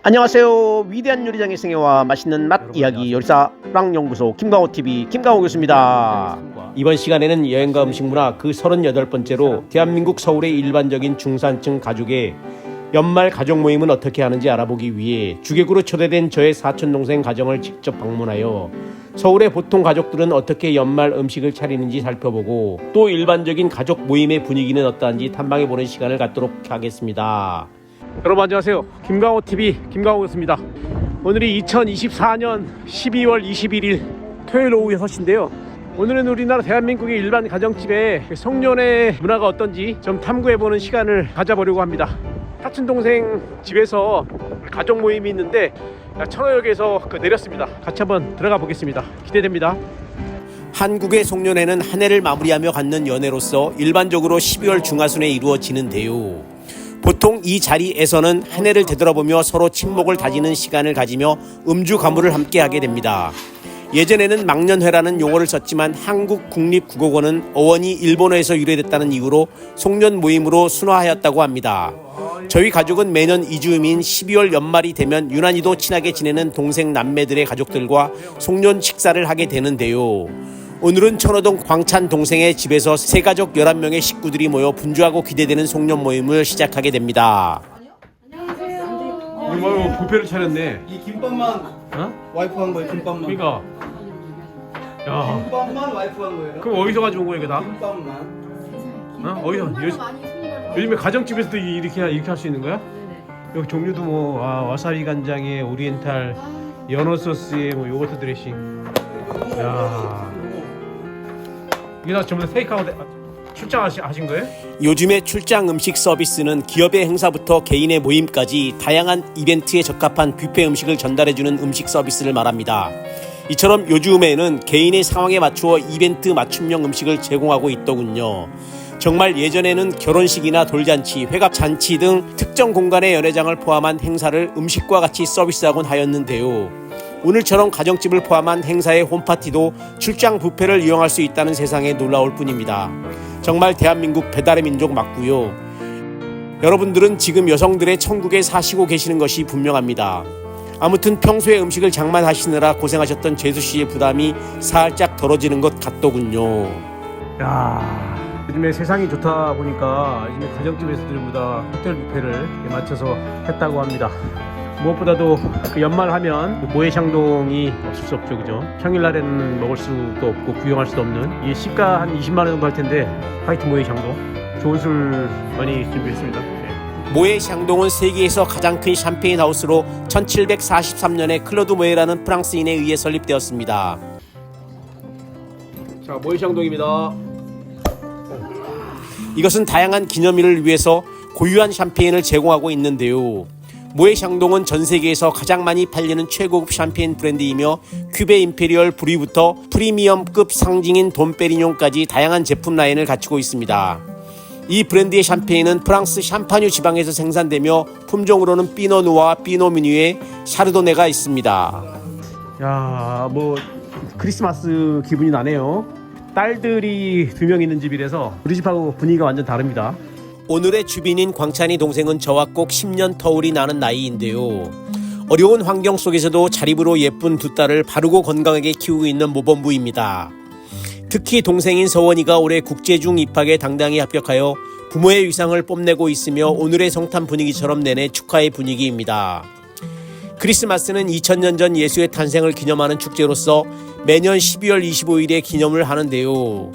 안녕하세요. 위대한 요리장의 생애와 맛있는 맛 이야기 요리사 프랑연구소 김강호TV 김강호 교수입니다. 이번 시간에는 여행과 음식문화 그 38번째로 대한민국 서울의 일반적인 중산층 가족의 연말 가족 모임은 어떻게 하는지 알아보기 위해 주객으로 초대된 저의 사촌동생 가정을 직접 방문하여 서울의 보통 가족들은 어떻게 연말 음식을 차리는지 살펴보고 또 일반적인 가족 모임의 분위기는 어떠한지 탐방해보는 시간을 갖도록 하겠습니다. 여러분 안녕하세요. 김강호TV 김강호였습니다. 오늘이 2024년 12월 21일 토요일 오후 6시인데요. 오늘은 우리나라 대한민국의 일반 가정집에 송년회 문화가 어떤지 좀 탐구해보는 시간을 가져보려고 합니다. 사촌동생 집에서 가족 모임이 있는데 천호역에서 내렸습니다. 같이 한번 들어가 보겠습니다. 기대됩니다. 한국의 송년회는 한 해를 마무리하며 갖는 연회로서 일반적으로 12월 중하순에 이루어지는데요. 보통 이 자리에서는 한 해를 되돌아보며 서로 친목을 다지는 시간을 가지며 음주 가무를 함께 하게 됩니다. 예전에는 망년회라는 용어를 썼지만 한국국립국어원은 어원이 일본어에서 유래됐다는 이유로 송년 모임으로 순화하였다고 합니다. 저희 가족은 매년 이즈음인 12월 연말이 되면 유난히도 친하게 지내는 동생 남매들의 가족들과 송년 식사를 하게 되는데요. 오늘은 천호동 광찬 동생의 집에서 새가족 11명의 식구들이 모여 분주하고 기대되는 송년 모임을 시작하게 됩니다. 안녕하세요. 뷔페를 차렸네. 이 김밥만 와이프 한 거예요. 김밥만. 그러니까 야, 김밥만 와이프 한 거예요. 그럼 어디서 가져온 거야 이거 다? 김밥만. 어디서? 요즘에 가정집에서도 이렇게 할 수 있는 거야? 여기 종류도 뭐 와사비 간장에 오리엔탈 연어 소스에 뭐 요거트 드레싱. 야, 이게 다 전부 다 테이크아웃 출장하신 거예요? 요즘의 출장 음식 서비스는 기업의 행사부터 개인의 모임까지 다양한 이벤트에 적합한 뷔페 음식을 전달해주는 음식 서비스를 말합니다. 이처럼 요즘에는 개인의 상황에 맞추어 이벤트 맞춤형 음식을 제공하고 있더군요. 정말 예전에는 결혼식이나 돌잔치, 회갑잔치 등 특정 공간의 연회장을 포함한 행사를 음식과 같이 서비스하곤 하였는데요. 오늘처럼 가정집을 포함한 행사의 홈파티도 출장 뷔페를 이용할 수 있다는 세상에 놀라울 뿐입니다. 정말 대한민국 배달의 민족 맞고요. 여러분들은 지금 여성들의 천국에 사시고 계시는 것이 분명합니다. 아무튼 평소에 음식을 장만하시느라 고생하셨던 제수씨의 부담이 살짝 덜어지는 것 같더군요. 야, 요즘에 세상이 좋다 보니까 요즘에 가정집에서도 전부 다 호텔 뷔페를 맞춰서 했다고 합니다. 무엇보다도 연말하면 모해샹동이 없을 수 없죠, 그죠? 평일날에는 먹을 수도 없고 구경할 수도 없는 이 시가 한 20만 원 정도 할 텐데 화이트 모해샹동 좋은 술 많이 준비했습니다. 네. 모해샹동은 세계에서 가장 큰 샴페인 하우스로 1743년에 클로드 모에라는 프랑스인에 의해 설립되었습니다. 자, 모해샹동입니다. 이것은 다양한 기념일을 위해서 고유한 샴페인을 제공하고 있는데요. 모해샹동은 전 세계에서 가장 많이 팔리는 최고급 샴페인 브랜드이며 큐베 임페리얼 브리부터 프리미엄급 상징인 돈페리뇽까지 다양한 제품 라인을 갖추고 있습니다. 이 브랜드의 샴페인은 프랑스 샴파뉴 지방에서 생산되며 품종으로는 피노누와 피노미뉴에 샤르도네가 있습니다. 야, 뭐 크리스마스 기분이 나네요. 딸들이 2명 있는 집이라서 우리 집하고 분위기가 완전 다릅니다. 오늘의 주빈인 광찬이 동생은 저와 꼭 10년 터울이 나는 나이인데요. 어려운 환경 속에서도 자립으로 예쁜 두 딸을 바르고 건강하게 키우고 있는 모범부입니다. 특히 동생인 서원이가 올해 국제중 입학에 당당히 합격하여 부모의 위상을 뽐내고 있으며 오늘의 성탄 분위기처럼 내내 축하의 분위기입니다. 크리스마스는 2000년 전 예수의 탄생을 기념하는 축제로서 매년 12월 25일에 기념을 하는데요.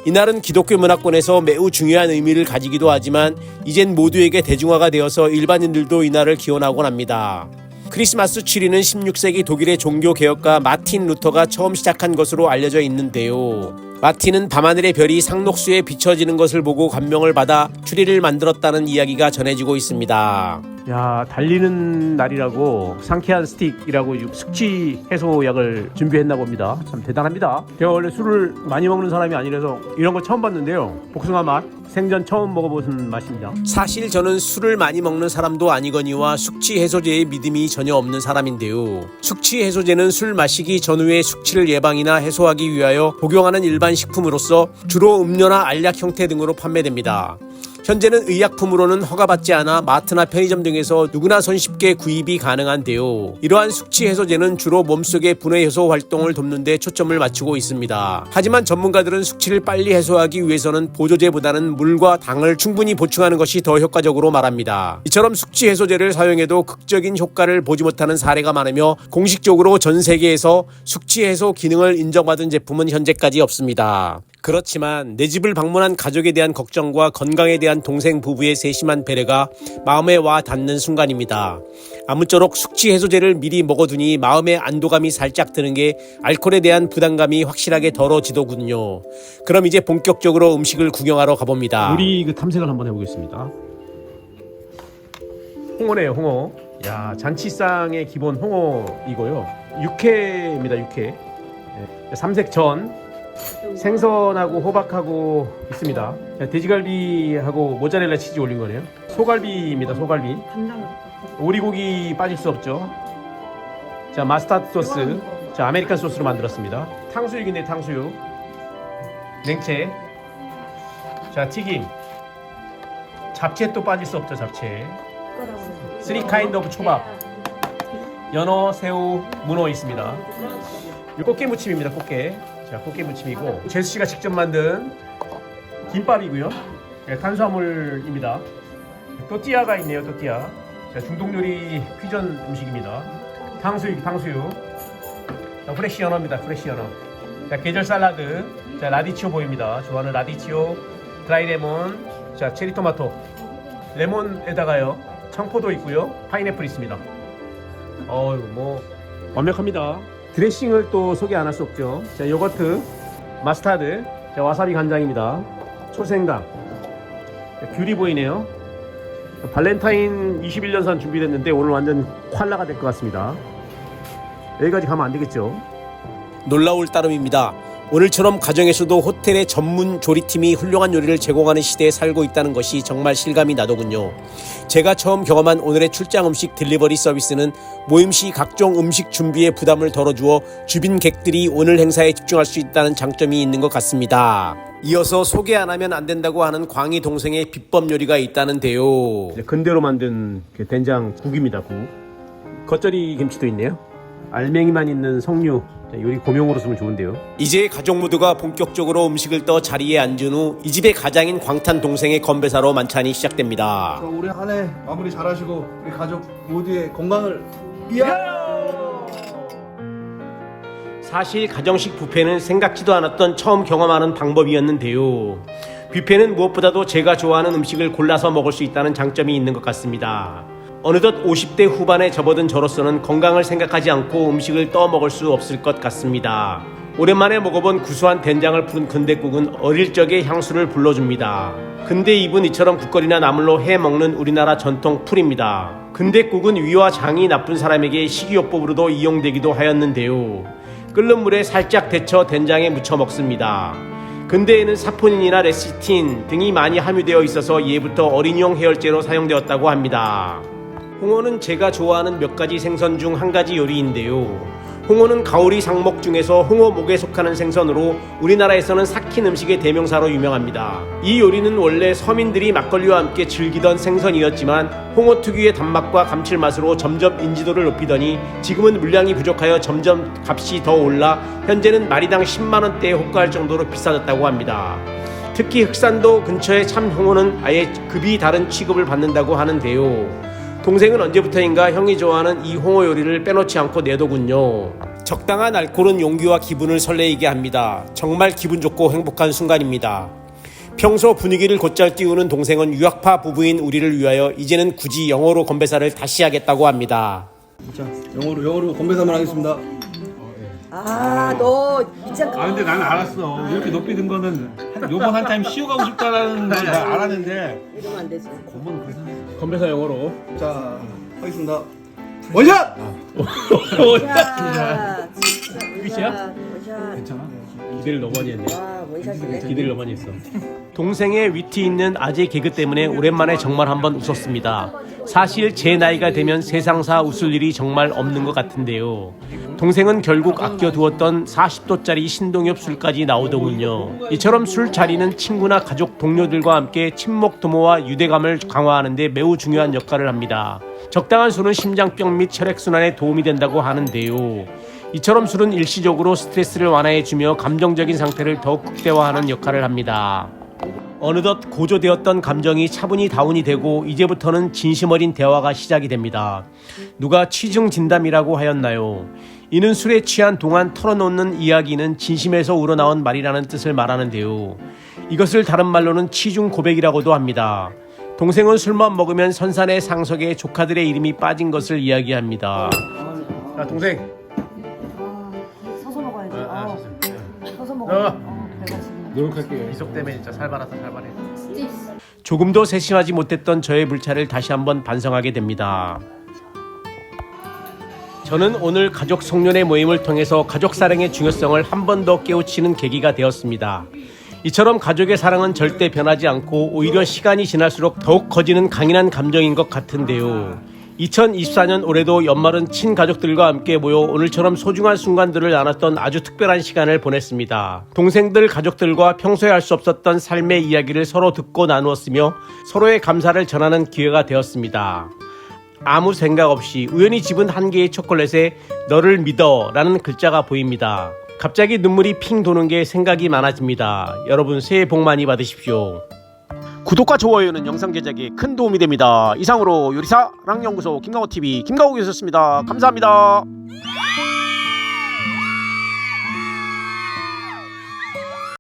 이날은 기독교 문화권에서 매우 중요한 의미를 가지기도 하지만 이젠 모두에게 대중화가 되어서 일반인들도 이날을 기원하곤 합니다. 크리스마스 트리는 16세기 독일의 종교개혁가 마틴 루터가 처음 시작한 것으로 알려져 있는데요. 마틴은 밤하늘의 별이 상록수에 비춰지는 것을 보고 감명을 받아 트리를 만들었다는 이야기가 전해지고 있습니다. 야, 달리는 날이라고 상쾌한 스틱이라고 숙취 해소약을 준비했나 봅니다. 참 대단합니다. 제가 원래 술을 많이 먹는 사람이 아니라서 이런 거 처음 봤는데요. 복숭아 맛 생전 처음 먹어보는 맛입니다. 사실 저는 술을 많이 먹는 사람도 아니거니와 숙취 해소제에 믿음이 전혀 없는 사람인데요. 숙취 해소제는 술 마시기 전후의 숙취를 예방이나 해소하기 위하여 복용하는 일반 식품으로서 주로 음료나 알약 형태 등으로 판매됩니다. 현재는 의약품으로는 허가받지 않아 마트나 편의점 등에서 누구나 손쉽게 구입이 가능한데요. 이러한 숙취 해소제는 주로 몸속의 분해 해소 활동을 돕는 데 초점을 맞추고 있습니다. 하지만 전문가들은 숙취를 빨리 해소하기 위해서는 보조제보다는 물과 당을 충분히 보충하는 것이 더 효과적으로 말합니다. 이처럼 숙취 해소제를 사용해도 극적인 효과를 보지 못하는 사례가 많으며 공식적으로 전 세계에서 숙취 해소 기능을 인정받은 제품은 현재까지 없습니다. 그렇지만 내 집을 방문한 가족에 대한 걱정과 건강에 대한 동생 부부의 세심한 배려가 마음에 와 닿는 순간입니다. 아무쪼록 숙취 해소제를 미리 먹어두니 마음의 안도감이 살짝 드는 게 알코올에 대한 부담감이 확실하게 덜어지더군요. 그럼 이제 본격적으로 음식을 구경하러 가봅니다. 우리 그 탐색을 한번 해보겠습니다. 홍어네요, 홍어. 야, 잔치상의 기본 홍어이고요. 육회입니다, 육회. 네, 삼색전. 생선하고 호박하고 있습니다. 자, 돼지갈비하고 모짜렐라 치즈 올린 거네요. 소갈비입니다. 소갈비. 오리고기 빠질 수 없죠. 자, 마스타드 소스. 자, 아메리칸 소스로 만들었습니다. 탕수육인데 탕수육. 냉채. 자, 튀김. 잡채 또 빠질 수 없죠. 잡채. 쓰리 카인드 오브 초밥. 연어, 새우, 문어 있습니다. 이 꽃게 무침입니다. 꽃게. 자, 꽃게 무침이고 제수 씨가 직접 만든 김밥이고요. 네, 탄수화물입니다. 또띠아가 있네요. 또띠아. 자, 중동 요리 퓨전 음식입니다. 탕수육. 자, 프레시 연어입니다. 프레시 연어. 자, 계절 샐러드. 자, 라디치오 보입니다. 좋아하는 라디치오, 드라이 레몬. 자, 체리 토마토. 레몬에다가요. 청포도 있고요. 파인애플 있습니다. 뭐 완벽합니다. 드레싱을 또 소개 안 할 수 없죠. 자, 요거트, 마스타드, 자, 와사비 간장입니다. 초생강, 자, 귤이 보이네요. 발렌타인 21년산 준비됐는데 오늘 완전 퀄라가 될 것 같습니다. 여기까지 가면 안 되겠죠. 놀라울 따름입니다. 오늘처럼 가정에서도 호텔의 전문 조리팀이 훌륭한 요리를 제공하는 시대에 살고 있다는 것이 정말 실감이 나더군요. 제가 처음 경험한 오늘의 출장 음식 딜리버리 서비스는 모임 시 각종 음식 준비에 부담을 덜어주어 주빈 객들이 오늘 행사에 집중할 수 있다는 장점이 있는 것 같습니다. 이어서 소개 안 하면 안 된다고 하는 광희 동생의 비법 요리가 있다는데요. 근대로 만든 된장국입니다. 국. 겉절이 김치도 있네요. 알맹이만 있는 석류. 요리 고명으로 쓰면 좋은데요. 이제 가족 모두가 본격적으로 음식을 떠 자리에 앉은 후 이 집의 가장인 광탄 동생의 건배사로 만찬이 시작됩니다. 자, 올해 한 해 마무리 잘하시고 우리 가족 모두의 건강을 위하여. 사실 가정식 뷔페는 생각지도 않았던 처음 경험하는 방법이었는데요. 뷔페는 무엇보다도 제가 좋아하는 음식을 골라서 먹을 수 있다는 장점이 있는 것 같습니다. 어느덧 50대 후반에 접어든 저로서는 건강을 생각하지 않고 음식을 떠 먹을 수 없을 것 같습니다. 오랜만에 먹어본 구수한 된장을 푸른 근대국은 어릴 적의 향수를 불러줍니다. 근대 잎은 이처럼 국거리나 나물로 해 먹는 우리나라 전통 풀입니다. 근대국은 위와 장이 나쁜 사람에게 식이요법으로도 이용되기도 하였는데요. 끓는 물에 살짝 데쳐 된장에 무쳐 먹습니다. 근대에는 사포닌이나 레시틴 등이 많이 함유되어 있어서 예부터 어린이용 해열제로 사용되었다고 합니다. 홍어는 제가 좋아하는 몇 가지 생선 중 한 가지 요리인데요. 홍어는 가오리 상목 중에서 홍어목에 속하는 생선으로 우리나라에서는 삭힌 음식의 대명사로 유명합니다. 이 요리는 원래 서민들이 막걸리와 함께 즐기던 생선이었지만 홍어 특유의 단맛과 감칠맛으로 점점 인지도를 높이더니 지금은 물량이 부족하여 점점 값이 더 올라 현재는 마리당 10만원대에 호가할 정도로 비싸졌다고 합니다. 특히 흑산도 근처의 참 홍어는 아예 급이 다른 취급을 받는다고 하는데요. 동생은 언제부터인가 형이 좋아하는 이 홍어 요리를 빼놓지 않고 내더군요. 적당한 알코올은 용기와 기분을 설레이게 합니다. 정말 기분 좋고 행복한 순간입니다. 평소 분위기를 곧잘 띄우는 동생은 유학파 부부인 우리를 위하여 이제는 굳이 영어로 건배사를 다시 하겠다고 합니다. 자, 영어로 건배사 한번 하겠습니다. 너 진짜 근데 나는 알았어. 이렇게 높이 든 거는 요번 한 타임 쉬어가고 싶다라는 걸 나 알았는데 이러면 안 되지. 건배사 영어로. 자, 하겠습니다. 원샷! 야, 끝이야? 원샷. 기대를 너무 많이 했네. 와, 원샷이네. 기대를 너무 많이 했어. 동생의 위트 있는 아재 개그 때문에 오랜만에 정말 한번 웃었습니다. 사실 제 나이가 되면 세상사 웃을 일이 정말 없는 것 같은데요. 동생은 결국 아껴두었던 40도짜리 신동엽 술까지 나오더군요. 이처럼 술 자리는 친구나 가족, 동료들과 함께 친목 도모와 유대감을 강화하는 데 매우 중요한 역할을 합니다. 적당한 술은 심장병 및 혈액순환에 도움이 된다고 하는데요. 이처럼 술은 일시적으로 스트레스를 완화해주며 감정적인 상태를 더욱 극대화하는 역할을 합니다. 어느덧 고조되었던 감정이 차분히 다운이 되고 이제부터는 진심 어린 대화가 시작이 됩니다. 누가 취중 진담이라고 하였나요? 이는 술에 취한 동안 털어놓는 이야기는 진심에서 우러나온 말이라는 뜻을 말하는데요. 이것을 다른 말로는 취중 고백이라고도 합니다. 동생은 술만 먹으면 선산의 상석에 조카들의 이름이 빠진 것을 이야기합니다. 자, 동생. 서서 먹어야지. 서서 어. 먹어. 배가 지금. 노력할게요. 이속 때문에 진짜 살벌하다 살벌해. 조금도 세심하지 못했던 저의 불찰을 다시 한번 반성하게 됩니다. 저는 오늘 가족 송년회 모임을 통해서 가족 사랑의 중요성을 한 번 더 깨우치는 계기가 되었습니다. 이처럼 가족의 사랑은 절대 변하지 않고 오히려 시간이 지날수록 더욱 커지는 강인한 감정인 것 같은데요. 2024년 올해도 연말은 친가족들과 함께 모여 오늘처럼 소중한 순간들을 나눴던 아주 특별한 시간을 보냈습니다. 동생들, 가족들과 평소에 할 수 없었던 삶의 이야기를 서로 듣고 나누었으며 서로의 감사를 전하는 기회가 되었습니다. 아무 생각 없이 우연히 집은 한 개의 초콜릿에 너를 믿어 라는 글자가 보입니다. 갑자기 눈물이 핑 도는 게 생각이 많아집니다. 여러분 새해 복 많이 받으십시오. 구독과 좋아요는 영상 제작에 큰 도움이 됩니다. 이상으로 요리사랑 연구소 김강호TV 김강호였습니다. 감사합니다.